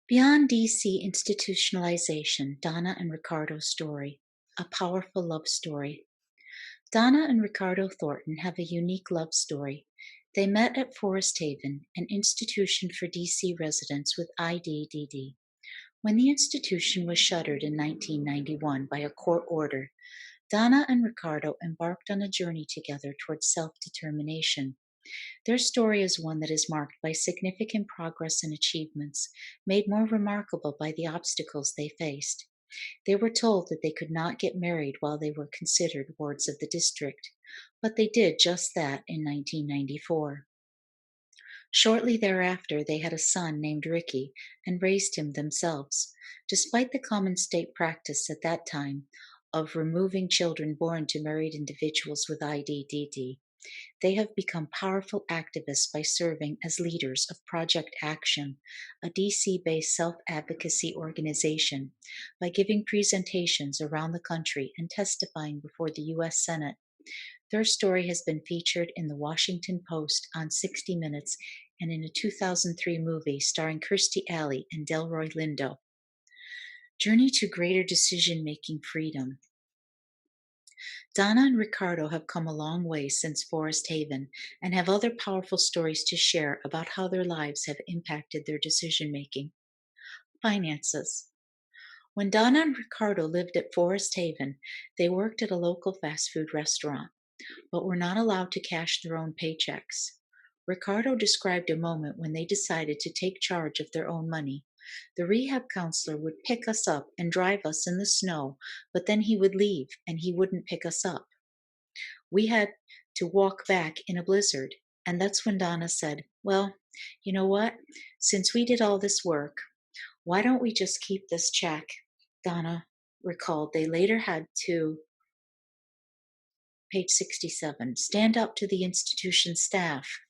Beyond DC institutionalization, Donna and Ricardo's story, a powerful love story. Donna and Ricardo Thornton have a unique love story. They met at Forest Haven, an institution for DC residents with IDDD. When the institution was shuttered in 1991 by a court order, Donna and Ricardo embarked on a journey together towards self-determination. Their story is one that is marked by significant progress and achievements, made more remarkable by the obstacles they faced. They were told that they could not get married while they were considered wards of the district, but they did just that in 1994. Shortly thereafter, they had a son named Ricky and raised him themselves. Despite the common state practice at that time of removing children born to married individuals with IDDD, they have become powerful activists by serving as leaders of Project Action, a DC-based self-advocacy organization, by giving presentations around the country and testifying before the U.S. Senate. Their story has been featured in the Washington Post, on 60 Minutes, and in a 2003 movie starring Kirstie Alley and Delroy Lindo. Journey to Greater Decision-Making Freedom. Donna and Ricardo have come a long way since Forest Haven and have other powerful stories to share about how their lives have impacted their decision-making. Finances. When Donna and Ricardo lived at Forest Haven, they worked at a local fast food restaurant, but were not allowed to cash their own paychecks. Ricardo described a moment when they decided to take charge of their own money. The rehab counselor would pick us up and drive us in the snow, but then he would leave and he wouldn't pick us up. We had to walk back in a blizzard, and that's when Donna said, "Well, you know what? Since we did all this work, why don't we just keep this check?" Donna recalled they later had to, page 67, stand up to the institution staff.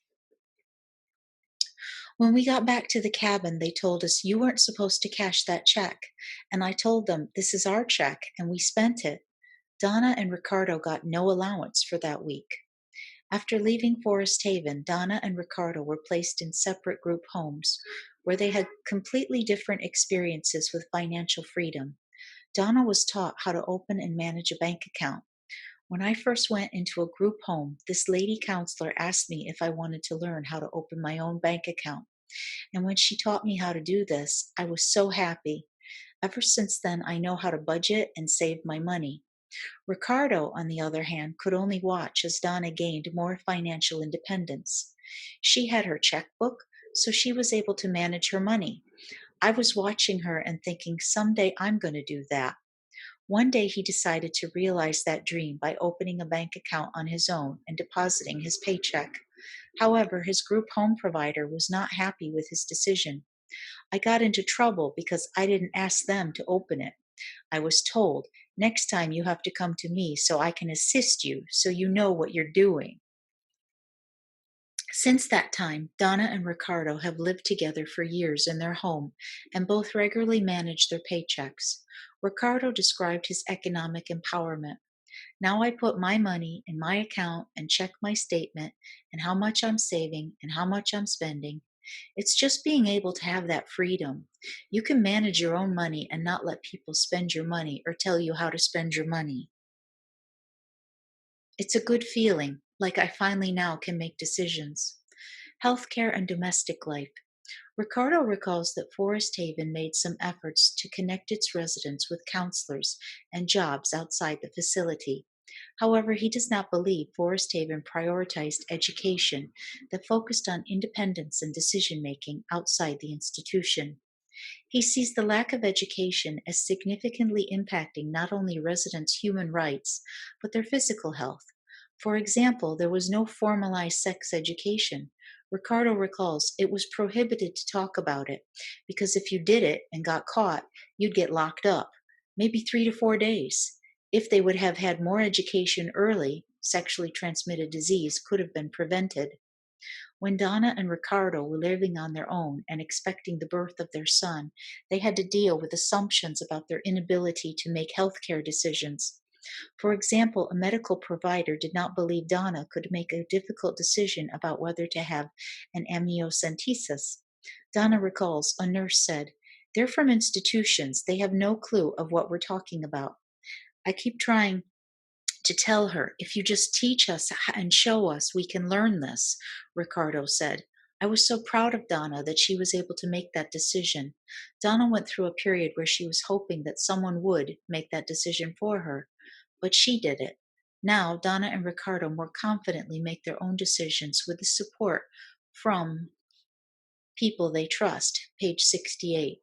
When we got back to the cabin, they told us, "You weren't supposed to cash that check." And I told them, "This is our check, and we spent it." Donna and Ricardo got no allowance for that week. After leaving Forest Haven, Donna and Ricardo were placed in separate group homes, where they had completely different experiences with financial freedom. Donna was taught how to open and manage a bank account. When I first went into a group home, this lady counselor asked me if I wanted to learn how to open my own bank account. And when she taught me how to do this, I was so happy. Ever since then, I know how to budget and save my money. Ricardo, on the other hand, could only watch as Donna gained more financial independence. She had her checkbook, so she was able to manage her money. I was watching her and thinking, someday I'm going to do that. One day he decided to realize that dream by opening a bank account on his own and depositing his paycheck. However, his group home provider was not happy with his decision. I got into trouble because I didn't ask them to open it. I was told, "Next time you have to come to me so I can assist you so you know what you're doing." Since that time, Donna and Ricardo have lived together for years in their home and both regularly manage their paychecks. Ricardo described his economic empowerment. "Now I put my money in my account and check my statement and how much I'm saving and how much I'm spending. It's just being able to have that freedom. You can manage your own money and not let people spend your money or tell you how to spend your money. It's a good feeling, like I finally now can make decisions." Healthcare and domestic life. Ricardo recalls that Forest Haven made some efforts to connect its residents with counselors and jobs outside the facility. However, he does not believe Forest Haven prioritized education that focused on independence and decision-making outside the institution. He sees the lack of education as significantly impacting not only residents' human rights, but their physical health. For example, there was no formalized sex education. Ricardo recalls it was prohibited to talk about it because if you did it and got caught, you'd get locked up, maybe 3 to 4 days. If they would have had more education early, sexually transmitted disease could have been prevented. When Donna and Ricardo were living on their own and expecting the birth of their son, they had to deal with assumptions about their inability to make healthcare decisions. For example, a medical provider did not believe Donna could make a difficult decision about whether to have an amniocentesis. Donna recalls a nurse said, They're from institutions. They have no clue of what we're talking about. I keep trying to tell her, if you just teach us and show us, we can learn this, Ricardo said. I was so proud of Donna that she was able to make that decision. Donna went through a period where she was hoping that someone would make that decision for her, but she did it. Now, Donna and Ricardo more confidently make their own decisions with the support from people they trust. Page 68.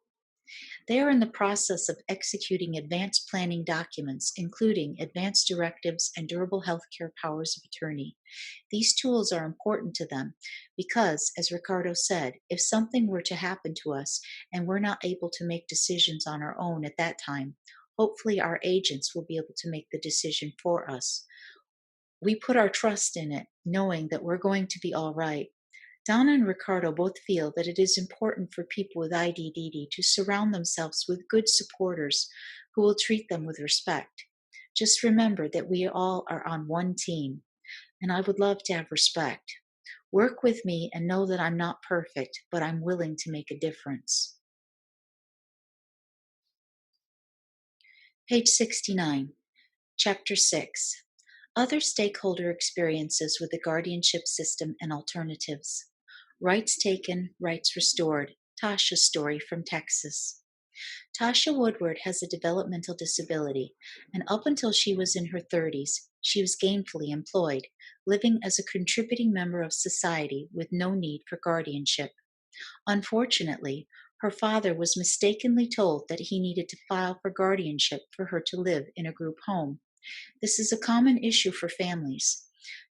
They are in the process of executing advanced planning documents, including advanced directives and durable healthcare powers of attorney. These tools are important to them because, as Ricardo said, if something were to happen to us and we're not able to make decisions on our own at that time, hopefully our agents will be able to make the decision for us. We put our trust in it, knowing that we're going to be all right. Donna and Ricardo both feel that it is important for people with IDDD to surround themselves with good supporters who will treat them with respect. Just remember that we all are on one team, and I would love to have respect. Work with me and know that I'm not perfect, but I'm willing to make a difference. Page 69, Chapter 6, Other Stakeholder Experiences with the Guardianship System and Alternatives. Rights Taken, Rights Restored. Tasha's story from Texas. Tasha Woodward has a developmental disability, and up until she was in her 30s, she was gainfully employed, living as a contributing member of society with no need for guardianship. Unfortunately, her father was mistakenly told that he needed to file for guardianship for her to live in a group home. This is a common issue for families.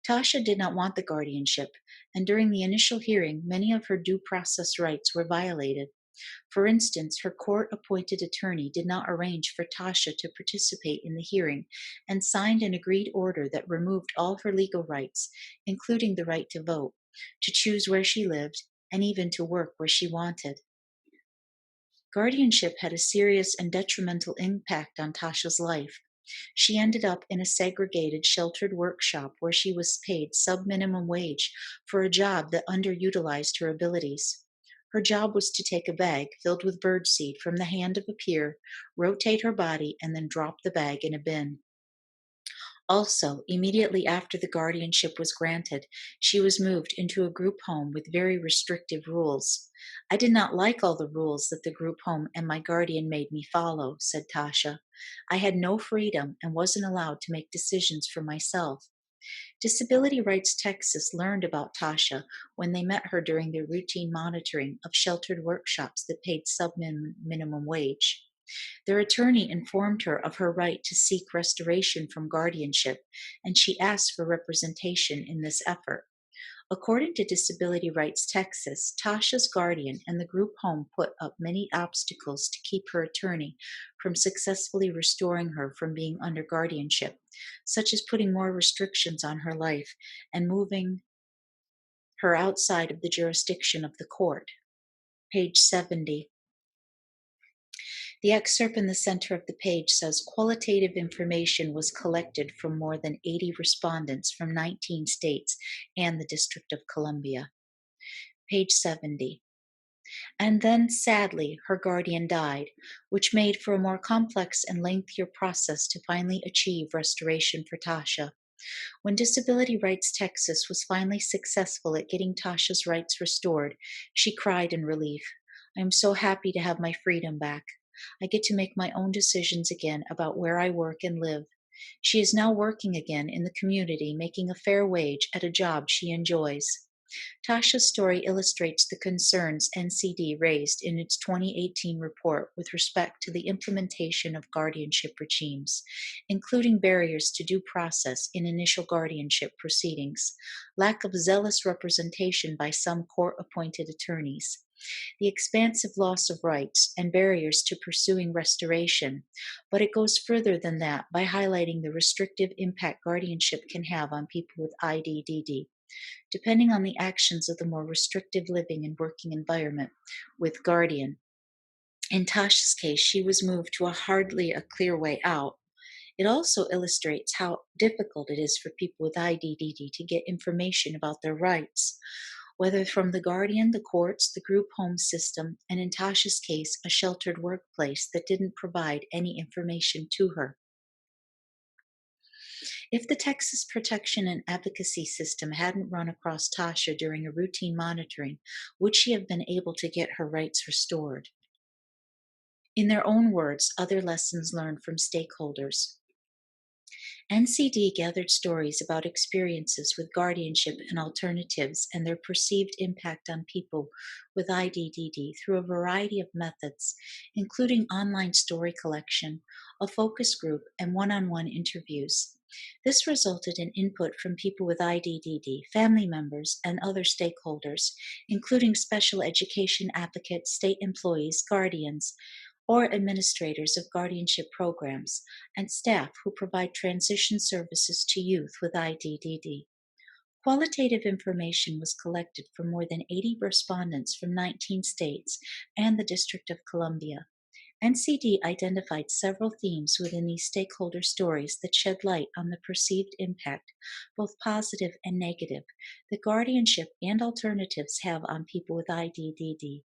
Tasha did not want the guardianship, and during the initial hearing, many of her due process rights were violated. For instance, her court-appointed attorney did not arrange for Tasha to participate in the hearing and signed an agreed order that removed all her legal rights, including the right to vote, to choose where she lived, and even to work where she wanted. Guardianship had a serious and detrimental impact on Tasha's life. She ended up in a segregated, sheltered workshop where she was paid sub-minimum wage for a job that underutilized her abilities. Her job was to take a bag filled with birdseed from the hand of a peer, rotate her body, and then drop the bag in a bin. Also, immediately after the guardianship was granted, she was moved into a group home with very restrictive rules. I did not like all the rules that the group home and my guardian made me follow, said Tasha. I had no freedom and wasn't allowed to make decisions for myself. Disability Rights Texas learned about Tasha when they met her during their routine monitoring of sheltered workshops that paid sub-minimum wage. Their attorney informed her of her right to seek restoration from guardianship, and she asked for representation in this effort. According to Disability Rights Texas, Tasha's guardian and the group home put up many obstacles to keep her attorney from successfully restoring her from being under guardianship, such as putting more restrictions on her life and moving her outside of the jurisdiction of the court. Page 70. The excerpt in the center of the page says qualitative information was collected from more than 80 respondents from 19 states and the District of Columbia. Page 70. And then, sadly, her guardian died, which made for a more complex and lengthier process to finally achieve restoration for Tasha. When Disability Rights Texas was finally successful at getting Tasha's rights restored, she cried in relief. I am so happy to have my freedom back. I get to make my own decisions again about where I work and live. She is now working again in the community, making a fair wage at a job she enjoys. Tasha's story illustrates the concerns NCD raised in its 2018 report with respect to the implementation of guardianship regimes, including barriers to due process in initial guardianship proceedings, lack of zealous representation by some court-appointed attorneys, the expansive loss of rights, and barriers to pursuing restoration, but it goes further than that by highlighting the restrictive impact guardianship can have on people with IDDD, depending on the actions of the more restrictive living and working environment with guardian. In Tasha's case, she was moved to a hardly a clear way out. It also illustrates how difficult it is for people with IDDD to get information about their rights. whether from the guardian, the courts, the group home system, and in Tasha's case, a sheltered workplace that didn't provide any information to her. If the Texas protection and advocacy system hadn't run across Tasha during a routine monitoring, would she have been able to get her rights restored? In their own words, other lessons learned from stakeholders. NCD gathered stories about experiences with guardianship and alternatives and their perceived impact on people with IDDD through a variety of methods, including online story collection, a focus group, and one-on-one interviews. This resulted in input from people with IDDD, family members, and other stakeholders, including special education advocates, state employees, guardians, or administrators of guardianship programs, and staff who provide transition services to youth with IDDD. Qualitative information was collected from more than 80 respondents from 19 states and the District of Columbia. NCD identified several themes within these stakeholder stories that shed light on the perceived impact, both positive and negative, that guardianship and alternatives have on people with IDDD.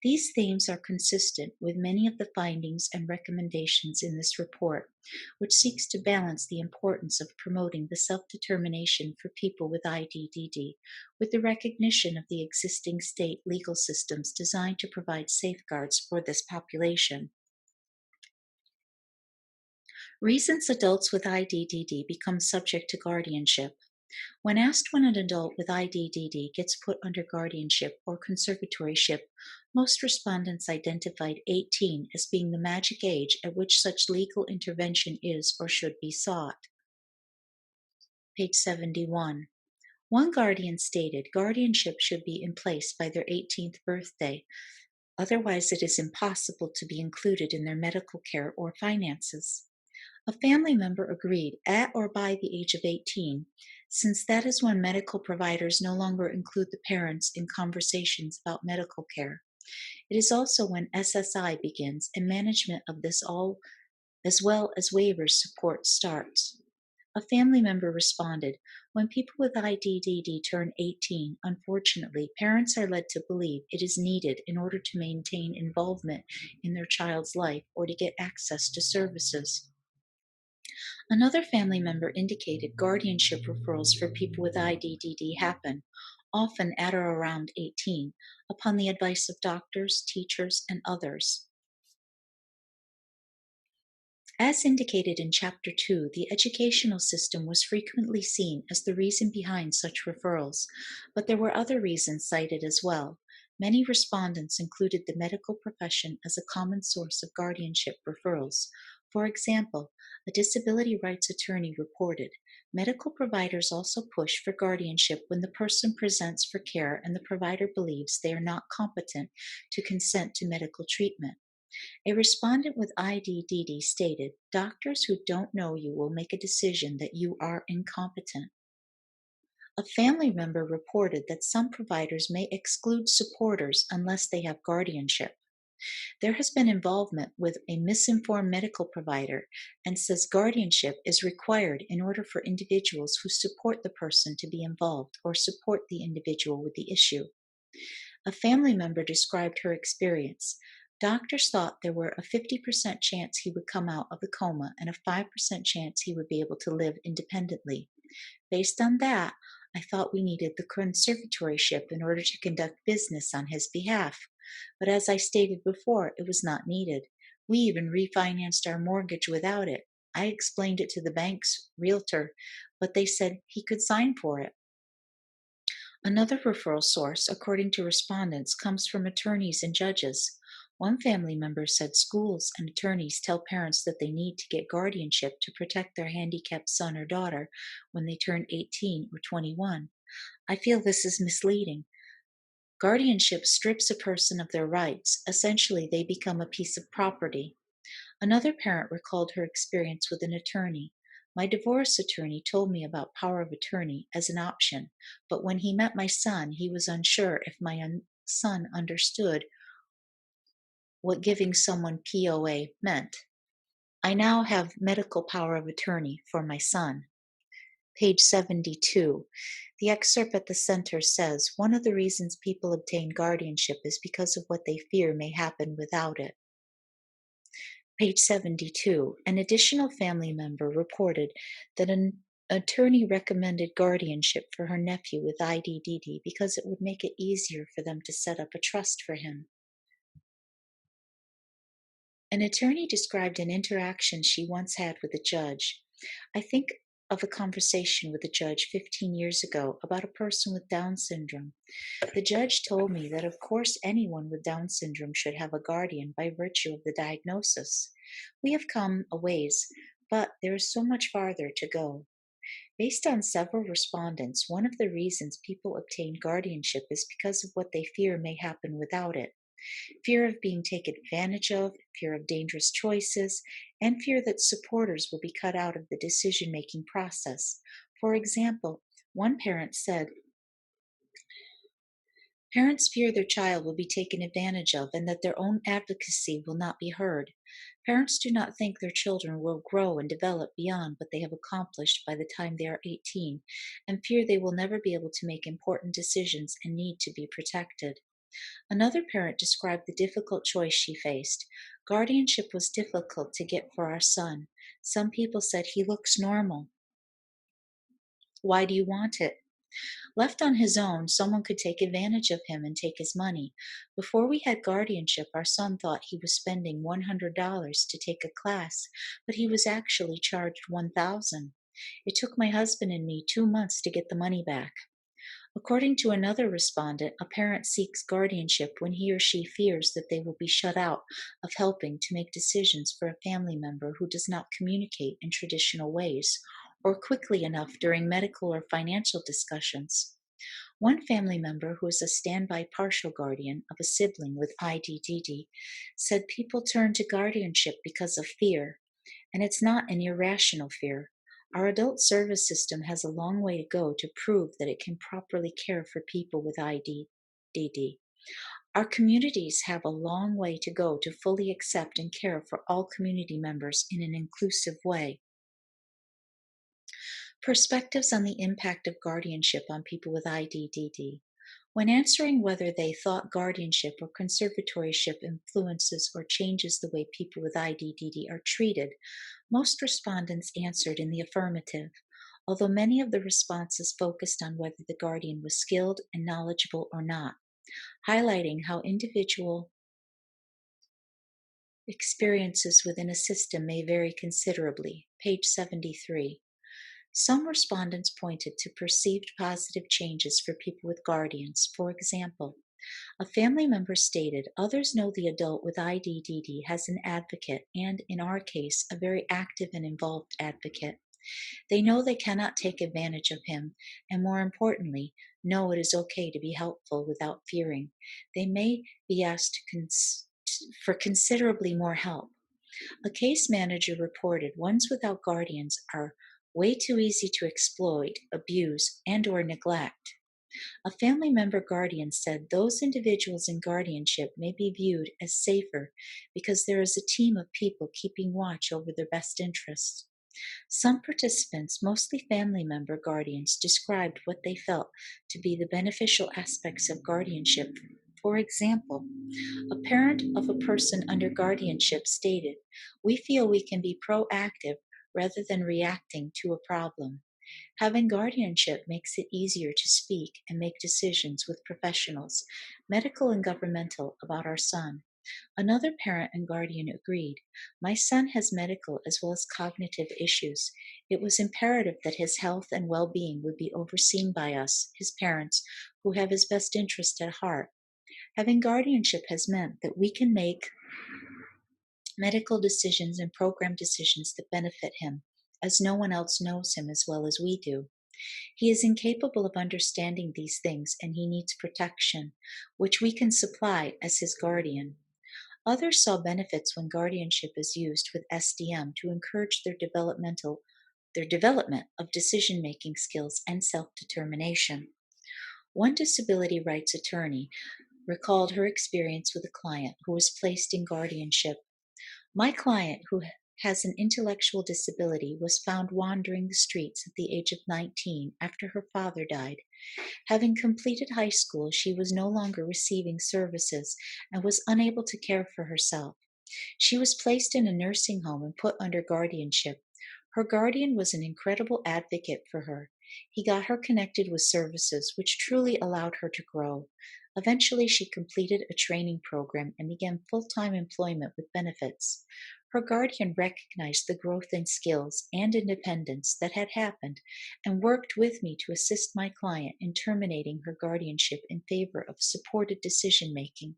These themes are consistent with many of the findings and recommendations in this report, which seeks to balance the importance of promoting the self-determination for people with IDDD with the recognition of the existing state legal systems designed to provide safeguards for this population. Reasons adults with IDDD become subject to guardianship. When asked when an adult with IDDD gets put under guardianship or conservatorship, most respondents identified 18 as being the magic age at which such legal intervention is or should be sought. Page 71. One guardian stated guardianship should be in place by their 18th birthday, otherwise it is impossible to be included in their medical care or finances. A family member agreed at or by the age of 18, since that is when medical providers no longer include the parents in conversations about medical care. It is also when SSI begins and management of this all, as well as waivers support, starts. A family member responded, when people with IDDD turn 18, unfortunately, parents are led to believe it is needed in order to maintain involvement in their child's life or to get access to services. Another family member indicated guardianship referrals for people with IDDD happen, often at or around 18, upon the advice of doctors, teachers, and others. As indicated in Chapter 2, the educational system was frequently seen as the reason behind such referrals, but there were other reasons cited as well. Many respondents included the medical profession as a common source of guardianship referrals. For example, a disability rights attorney reported, medical providers also push for guardianship when the person presents for care and the provider believes they are not competent to consent to medical treatment. A respondent with IDDD stated, doctors who don't know you will make a decision that you are incompetent. A family member reported that some providers may exclude supporters unless they have guardianship. There has been involvement with a misinformed medical provider and says guardianship is required in order for individuals who support the person to be involved or support the individual with the issue. A family member described her experience. Doctors thought there were a 50% chance he would come out of the coma and a 5% chance he would be able to live independently. Based on that, I thought we needed the conservatorship in order to conduct business on his behalf. But as I stated before, it was not needed. We even refinanced our mortgage without it. I explained it to the bank's realtor, but they said he could sign for it. Another referral source, according to respondents, comes from attorneys and judges. One family member said schools and attorneys tell parents that they need to get guardianship to protect their handicapped son or daughter when they turn 18 or 21. I feel this is misleading. Guardianship strips a person of their rights. Essentially, they become a piece of property. Another parent recalled her experience with an attorney. My divorce attorney told me about power of attorney as an option, but when he met my son, he was unsure if my son understood what giving someone POA meant. I now have medical power of attorney for my son. Page 72. The excerpt at the center says, one of the reasons people obtain guardianship is because of what they fear may happen without it. Page 72. An additional family member reported that an attorney recommended guardianship for her nephew with IDDD because it would make it easier for them to set up a trust for him. An attorney described an interaction she once had with a judge. I think of a conversation with a judge 15 years ago about a person with Down syndrome. The judge told me that of course anyone with Down syndrome should have a guardian by virtue of the diagnosis. We have come a ways, but there is so much farther to go. Based on several respondents, one of the reasons people obtain guardianship is because of what they fear may happen without it. Fear of being taken advantage of, fear of dangerous choices, and fear that supporters will be cut out of the decision-making process. For example, one parent said, parents fear their child will be taken advantage of and that their own advocacy will not be heard. Parents do not think their children will grow and develop beyond what they have accomplished by the time they are 18 and fear they will never be able to make important decisions and need to be protected. Another parent described the difficult choice she faced. Guardianship was difficult to get for our son. Some people said, he looks normal. Why do you want it? Left on his own, someone could take advantage of him and take his money. Before we had guardianship, our son thought he was spending $100 to take a class, but he was actually charged $1,000. It took my husband and me 2 months to get the money back. According to another respondent, a parent seeks guardianship when he or she fears that they will be shut out of helping to make decisions for a family member who does not communicate in traditional ways or quickly enough during medical or financial discussions. One family member, who is a standby partial guardian of a sibling with IDDD, said people turn to guardianship because of fear, and it's not an irrational fear. Our adult service system has a long way to go to prove that it can properly care for people with IDDD. Our communities have a long way to go to fully accept and care for all community members in an inclusive way. Perspectives on the impact of guardianship on people with IDDD. When answering whether they thought guardianship or conservatorship influences or changes the way people with IDDD are treated, most respondents answered in the affirmative, although many of the responses focused on whether the guardian was skilled and knowledgeable or not, highlighting how individual experiences within a system may vary considerably. Page 73. Some respondents pointed to perceived positive changes for people with guardians. For example, a family member stated, others know the adult with IDDD has an advocate and, in our case, a very active and involved advocate. They know they cannot take advantage of him, and more importantly, know it is okay to be helpful without fearing. They may be asked for considerably more help. A case manager reported ones without guardians are way too easy to exploit, abuse, and or neglect. A family member guardian said those individuals in guardianship may be viewed as safer because there is a team of people keeping watch over their best interests. Some participants, mostly family member guardians, described what they felt to be the beneficial aspects of guardianship. For example, a parent of a person under guardianship stated, we feel we can be proactive rather than reacting to a problem. Having guardianship makes it easier to speak and make decisions with professionals, medical and governmental, about our son. Another parent and guardian agreed, my son has medical as well as cognitive issues. It was imperative that his health and well-being would be overseen by us, his parents, who have his best interest at heart. Having guardianship has meant that we can make medical decisions and program decisions that benefit him, as no one else knows him as well as we do. He is incapable of understanding these things and he needs protection, which we can supply as his guardian. Others saw benefits when guardianship is used with SDM to encourage their development of decision-making skills and self-determination. One disability rights attorney recalled her experience with a client who was placed in guardianship. My client, who has an intellectual disability, was found wandering the streets at the age of 19 after her father died. Having completed high school, she was no longer receiving services and was unable to care for herself. She was placed in a nursing home and put under guardianship. Her guardian was an incredible advocate for her. He got her connected with services which truly allowed her to grow. Eventually, she completed a training program and began full-time employment with benefits. Her guardian recognized the growth in skills and independence that had happened and worked with me to assist my client in terminating her guardianship in favor of supported decision-making.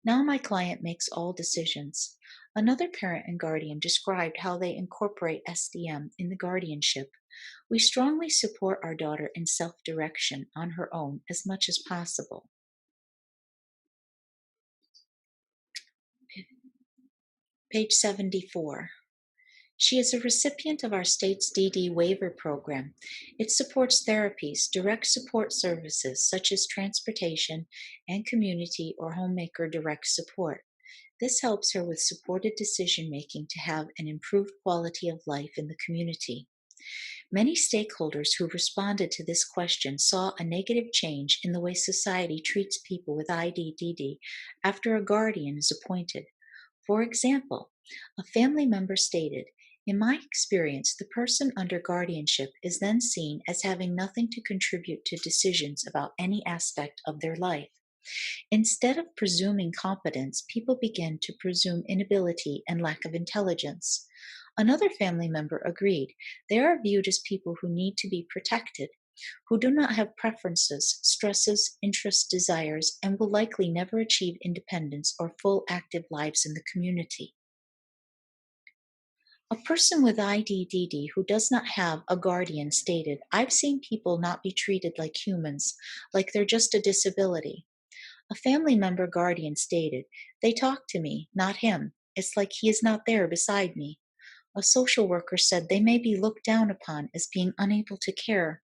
Now my client makes all decisions. Another parent and guardian described how they incorporate SDM in the guardianship. We strongly support our daughter in self-direction on her own as much as possible. Page 74. She is a recipient of our state's DD waiver program. It supports therapies, direct support services such as transportation, and community or homemaker direct support. This helps her with supported decision-making to have an improved quality of life in the community. Many stakeholders who responded to this question saw a negative change in the way society treats people with IDDD after a guardian is appointed. For example, a family member stated, "In my experience, the person under guardianship is then seen as having nothing to contribute to decisions about any aspect of their life. Instead of presuming competence, people begin to presume inability and lack of intelligence." Another family member agreed, "They are viewed as people who need to be protected, who do not have preferences, stresses, interests, desires, and will likely never achieve independence or full active lives in the community." A person with IDDD who does not have a guardian stated, "I've seen people not be treated like humans, like they're just a disability." A family member guardian stated, "They talk to me, not him. It's like he is not there beside me." A social worker said they may be looked down upon as being unable to care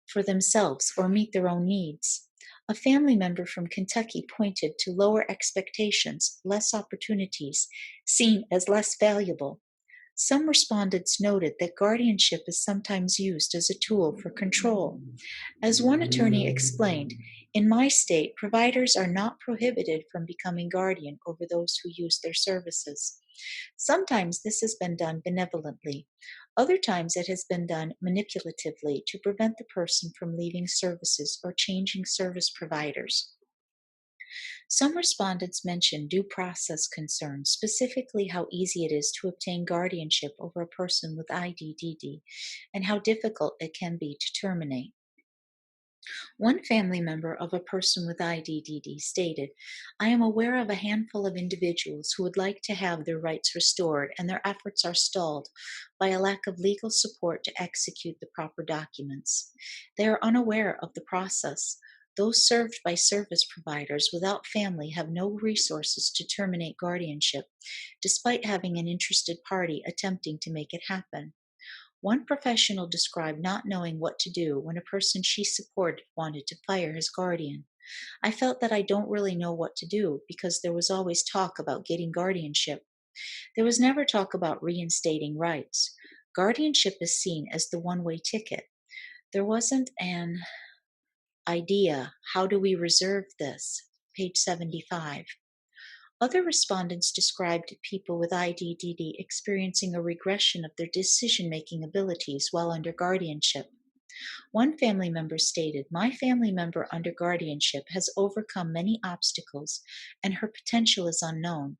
for themselves or meet their own needs. A family member from Kentucky pointed to lower expectations, less opportunities, seen as less valuable. Some respondents noted that guardianship is sometimes used as a tool for control. As one attorney explained, "In my state, providers are not prohibited from becoming guardian over those who use their services. Sometimes this has been done benevolently. Other times it has been done manipulatively to prevent the person from leaving services or changing service providers." Some respondents mentioned due process concerns, specifically how easy it is to obtain guardianship over a person with IDDD and how difficult it can be to terminate. One family member of a person with IDDD stated, "I am aware of a handful of individuals who would like to have their rights restored, and their efforts are stalled by a lack of legal support to execute the proper documents. They are unaware of the process. Those served by service providers without family have no resources to terminate guardianship, despite having an interested party attempting to make it happen." One professional described not knowing what to do when a person she supported wanted to fire his guardian. "I felt that I don't really know what to do because there was always talk about getting guardianship. There was never talk about reinstating rights. Guardianship is seen as the one-way ticket. There wasn't an idea, how do we reserve this?" Page 75. Other respondents described people with IDDD experiencing a regression of their decision-making abilities while under guardianship. One family member stated, "My family member under guardianship has overcome many obstacles and her potential is unknown.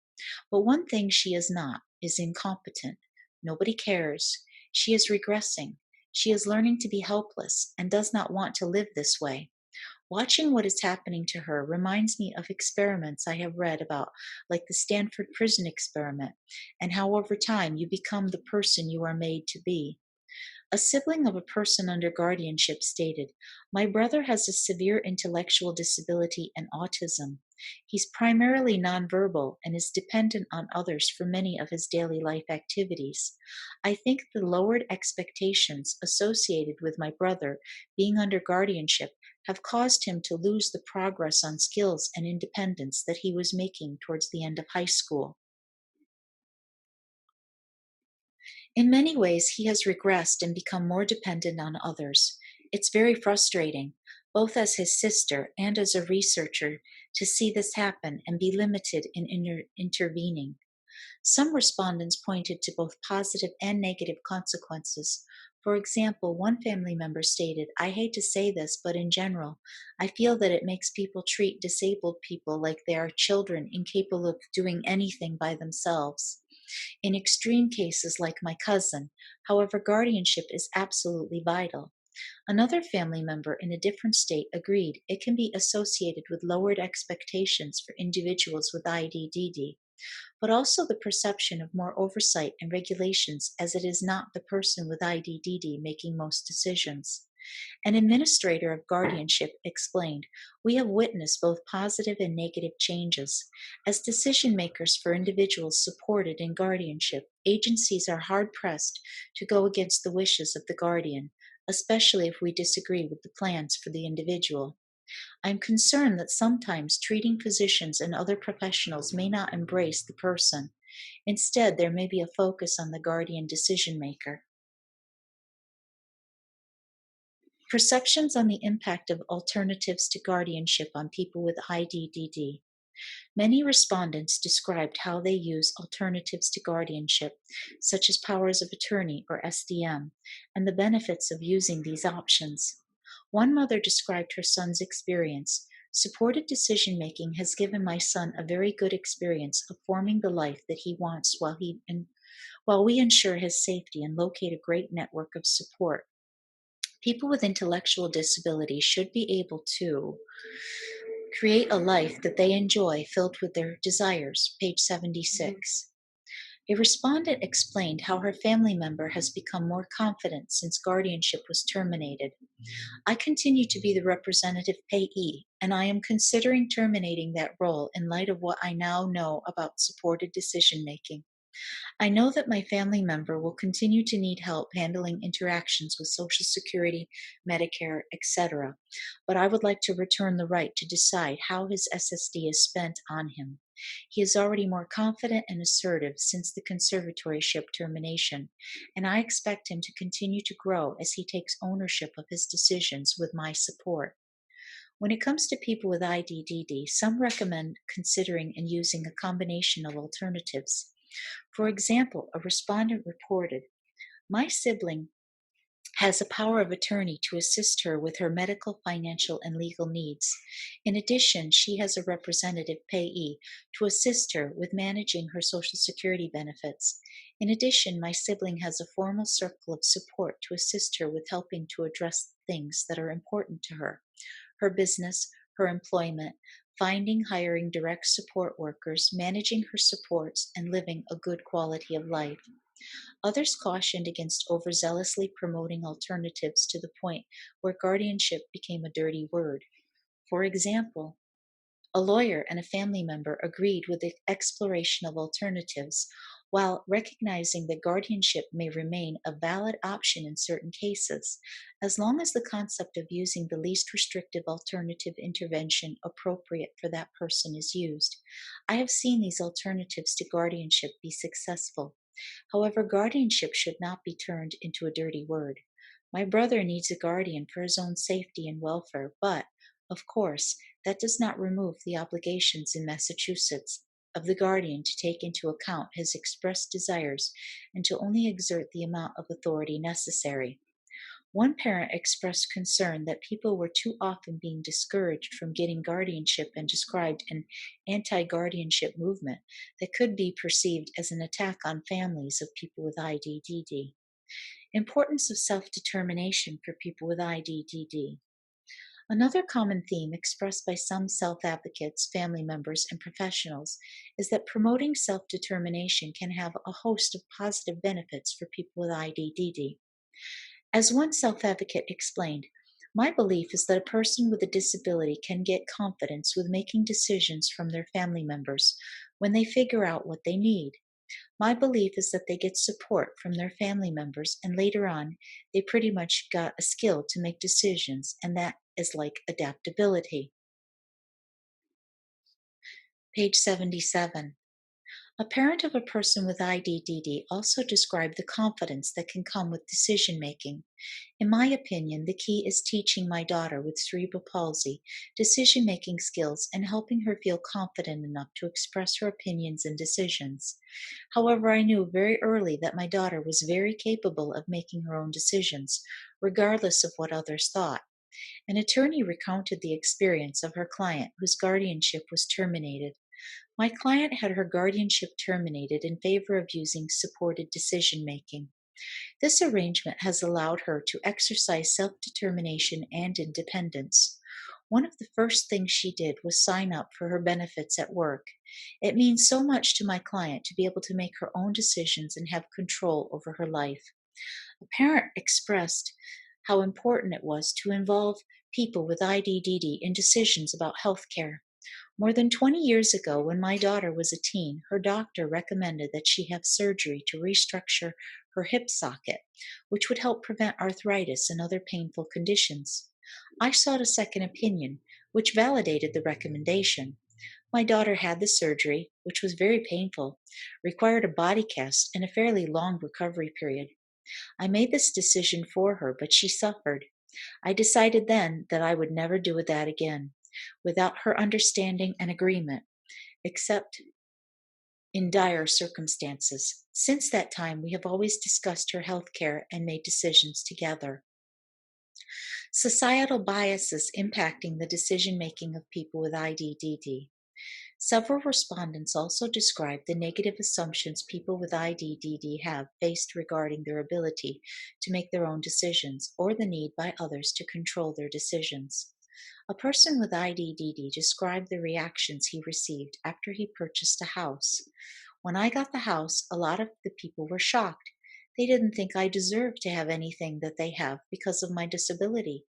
But one thing she is not is incompetent. Nobody cares. She is regressing. She is learning to be helpless and does not want to live this way. Watching what is happening to her reminds me of experiments I have read about, like the Stanford prison experiment, and how over time you become the person you are made to be." A sibling of a person under guardianship stated, "My brother has a severe intellectual disability and autism. He's primarily nonverbal and is dependent on others for many of his daily life activities. I think the lowered expectations associated with my brother being under guardianship have caused him to lose the progress on skills and independence that he was making towards the end of high school." In many ways, he has regressed and become more dependent on others. It's very frustrating, both as his sister and as a researcher, to see this happen and be limited in intervening. Some respondents pointed to both positive and negative consequences. For example, one family member stated, "I hate to say this, but in general, I feel that it makes people treat disabled people like they are children incapable of doing anything by themselves. In extreme cases, like my cousin, however, guardianship is absolutely vital." Another family member in a different state agreed it can be associated with lowered expectations for individuals with IDDD, but also the perception of more oversight and regulations, as it is not the person with IDDD making most decisions. An administrator of guardianship explained, "We have witnessed both positive and negative changes. As decision makers for individuals supported in guardianship, agencies are hard pressed to go against the wishes of the guardian, especially if we disagree with the plans for the individual. I'm concerned that sometimes treating physicians and other professionals may not embrace the person. Instead, there may be a focus on the guardian decision maker." Perceptions on the impact of alternatives to guardianship on people with IDDD. Many respondents described how they use alternatives to guardianship, such as powers of attorney or SDM, and the benefits of using these options. One mother described her son's experience. "Supported decision making has given my son a very good experience of forming the life that he wants while we ensure his safety and locate a great network of support. People with intellectual disabilities should be able to create a life that they enjoy filled with their desires." Page 76. A respondent explained how her family member has become more confident since guardianship was terminated. "I continue to be the representative payee, and I am considering terminating that role in light of what I now know about supported decision making. I know that my family member will continue to need help handling interactions with Social Security, Medicare, etc., but I would like to return the right to decide how his SSD is spent on him. He is already more confident and assertive since the conservatorship termination, and I expect him to continue to grow as he takes ownership of his decisions with my support." When it comes to people with IDDD, some recommend considering and using a combination of alternatives. For example, a respondent reported, "My sibling has a power of attorney to assist her with her medical, financial, and legal needs. In addition, she has a representative payee to assist her with managing her Social Security benefits. In addition, my sibling has a formal circle of support to assist her with helping to address things that are important to her: her business, her employment, finding, hiring direct support workers, managing her supports, and living a good quality of life." Others cautioned against overzealously promoting alternatives to the point where guardianship became a dirty word. For example, a lawyer and a family member agreed with the exploration of alternatives, while recognizing that guardianship may remain a valid option in certain cases, as long as the concept of using the least restrictive alternative intervention appropriate for that person is used. I have seen these alternatives to guardianship be successful. However, guardianship should not be turned into a dirty word. My brother needs a guardian for his own safety and welfare, but, of course, that does not remove the obligations in Massachusetts of the guardian to take into account his expressed desires and to only exert the amount of authority necessary. One parent expressed concern that people were too often being discouraged from getting guardianship and described an anti-guardianship movement that could be perceived as an attack on families of people with IDDD. Importance of self-determination for people with IDDD. Another common theme expressed by some self-advocates, family members, and professionals is that promoting self-determination can have a host of positive benefits for people with IDDD. As one self-advocate explained, "My belief is that a person with a disability can get confidence with making decisions from their family members when they figure out what they need. My belief is that they get support from their family members, and later on, they pretty much got a skill to make decisions, and that is like adaptability." Page 77. A parent of a person with IDDD also described the confidence that can come with decision making. In my opinion, the key is teaching my daughter with cerebral palsy decision making skills and helping her feel confident enough to express her opinions and decisions. However, I knew very early that my daughter was very capable of making her own decisions, regardless of what others thought. An attorney recounted the experience of her client whose guardianship was terminated. My client had her guardianship terminated in favor of using supported decision making. This arrangement has allowed her to exercise self determination and independence. One of the first things she did was sign up for her benefits at work. It means so much to my client to be able to make her own decisions and have control over her life. A parent expressed how important it was to involve people with IDDD in decisions about health care. More than 20 years ago, when my daughter was a teen, her doctor recommended that she have surgery to restructure her hip socket, which would help prevent arthritis and other painful conditions. I sought a second opinion, which validated the recommendation. My daughter had the surgery, which was very painful, required a body cast, and a fairly long recovery period. I made this decision for her, but she suffered. I decided then that I would never do that again, without her understanding and agreement, except in dire circumstances. Since that time, we have always discussed her health care and made decisions together. Societal biases impacting the decision making of people with IDDD. Several respondents also described the negative assumptions people with IDDD have faced regarding their ability to make their own decisions or the need by others to control their decisions. A person with IDDD described the reactions he received after he purchased a house. When I got the house, a lot of the people were shocked. They didn't think I deserved to have anything that they have because of my disability.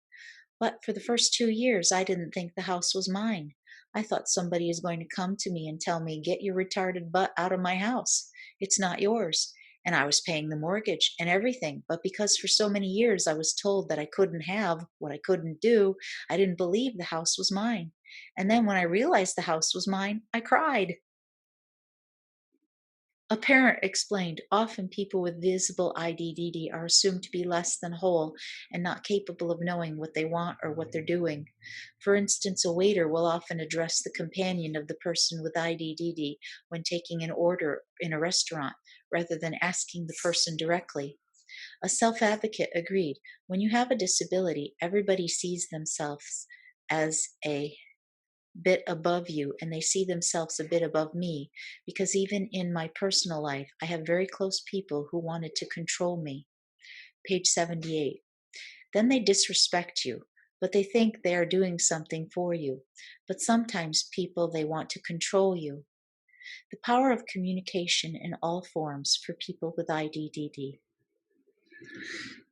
But for the first 2 years, I didn't think the house was mine. I thought somebody is going to come to me and tell me, "Get your retarded butt out of my house. It's not yours." And I was paying the mortgage and everything. But because for so many years I was told that I couldn't have what I couldn't do, I didn't believe the house was mine. And then when I realized the house was mine, I cried. A parent explained, often people with visible IDDD are assumed to be less than whole and not capable of knowing what they want or what they're doing. For instance, a waiter will often address the companion of the person with IDDD when taking an order in a restaurant, rather than asking the person directly. A self advocate agreed, when you have a disability, everybody sees themselves as a bit above you and they see themselves a bit above me, because even in my personal life I have very close people who wanted to control me. Page 78. Then they disrespect you, but they think they are doing something for you. But sometimes people, they want to control you. The power of communication in all forms for people with IDDD.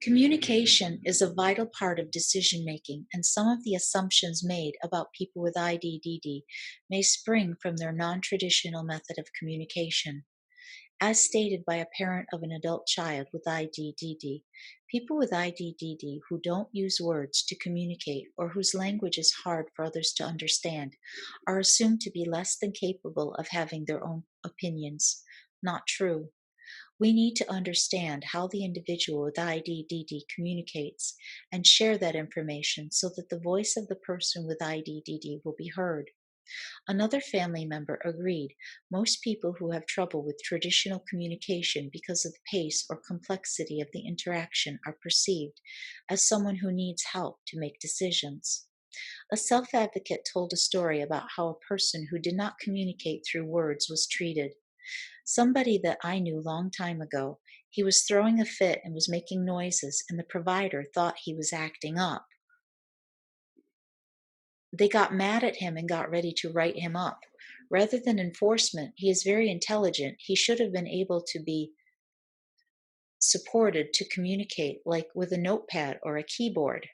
Communication is a vital part of decision making, and some of the assumptions made about people with IDDD may spring from their non traditional method of communication. As stated by a parent of an adult child with IDDD, people with IDDD who don't use words to communicate or whose language is hard for others to understand are assumed to be less than capable of having their own opinions. Not true. We need to understand how the individual with IDDD communicates and share that information so that the voice of the person with IDDD will be heard. Another family member agreed, most people who have trouble with traditional communication because of the pace or complexity of the interaction are perceived as someone who needs help to make decisions. A self advocate told a story about how a person who did not communicate through words was treated. Somebody that I knew long time ago, he was throwing a fit and was making noises, and the provider thought he was acting up. They got mad at him and got ready to write him up. Rather than enforcement, he is very intelligent. He should have been able to be supported to communicate, like with a notepad or a keyboard.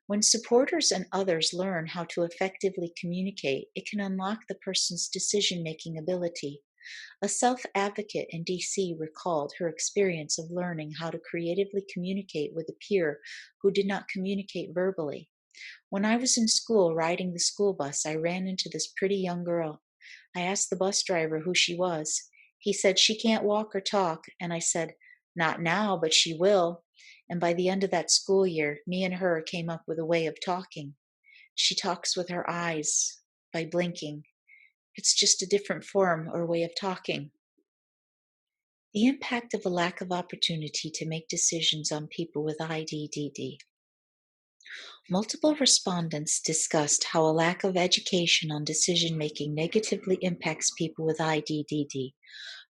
When supporters and others learn how to effectively communicate, it can unlock the person's decision making ability. A self advocate in DC recalled her experience of learning how to creatively communicate with a peer who did not communicate verbally. When I was in school riding the school bus, I ran into this pretty young girl. I asked the bus driver who she was. He said, "She can't walk or talk." And I said, "Not now, but she will." And by the end of that school year, me and her came up with a way of talking. She talks with her eyes by blinking. It's just a different form or way of talking. The impact of a lack of opportunity to make decisions on people with IDDD. Multiple respondents discussed how a lack of education on decision making negatively impacts people with IDDD.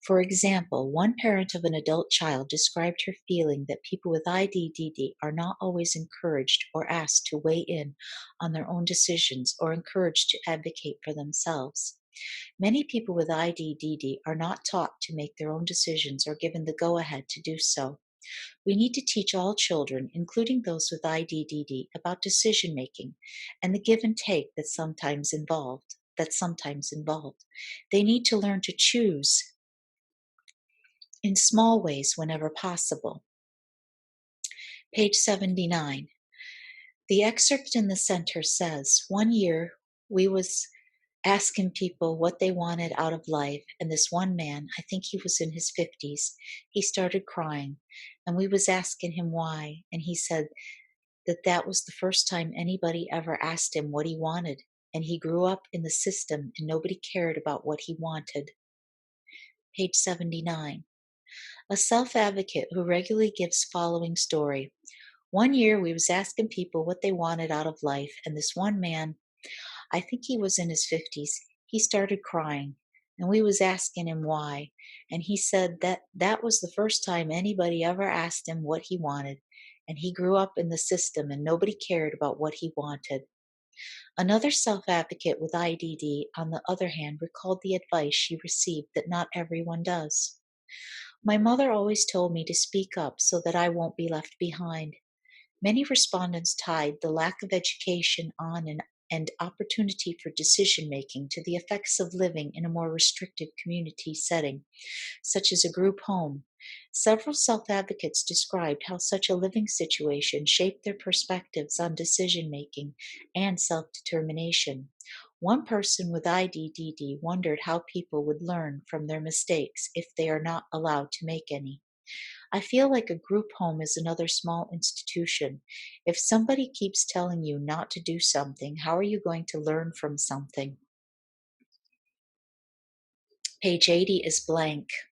For example, one parent of an adult child described her feeling that people with IDDD are not always encouraged or asked to weigh in on their own decisions or encouraged to advocate for themselves. Many people with IDDD are not taught to make their own decisions or given the go-ahead to do so. We need to teach all children, including those with IDDD, about decision making and the give and take that's sometimes involved. They need to learn to choose in small ways whenever possible. Page 79. The excerpt in the center says, "One year we was asking people what they wanted out of life, and this one man, I think he was in his 50s, he started crying, and we was asking him why, and he said that was the first time anybody ever asked him what he wanted, and he grew up in the system and nobody cared about what he wanted." Page 79. A self-advocate who regularly gives following story. "One year we was asking people what they wanted out of life, and this one man, I think he was in his 50s, he started crying, and we was asking him why, and he said that was the first time anybody ever asked him what he wanted, and he grew up in the system and nobody cared about what he wanted." Another self-advocate with IDD, on the other hand, recalled the advice she received that not everyone does. "My mother always told me to speak up so that I won't be left behind." Many respondents tied the lack of education on and opportunity for decision-making to the effects of living in a more restricted community setting, such as a group home. Several self-advocates described how such a living situation shaped their perspectives on decision-making and self-determination. One person with IDDD wondered how people would learn from their mistakes if they are not allowed to make any. "I feel like a group home is another small institution. If somebody keeps telling you not to do something, how are you going to learn from something?" Page 80 is blank.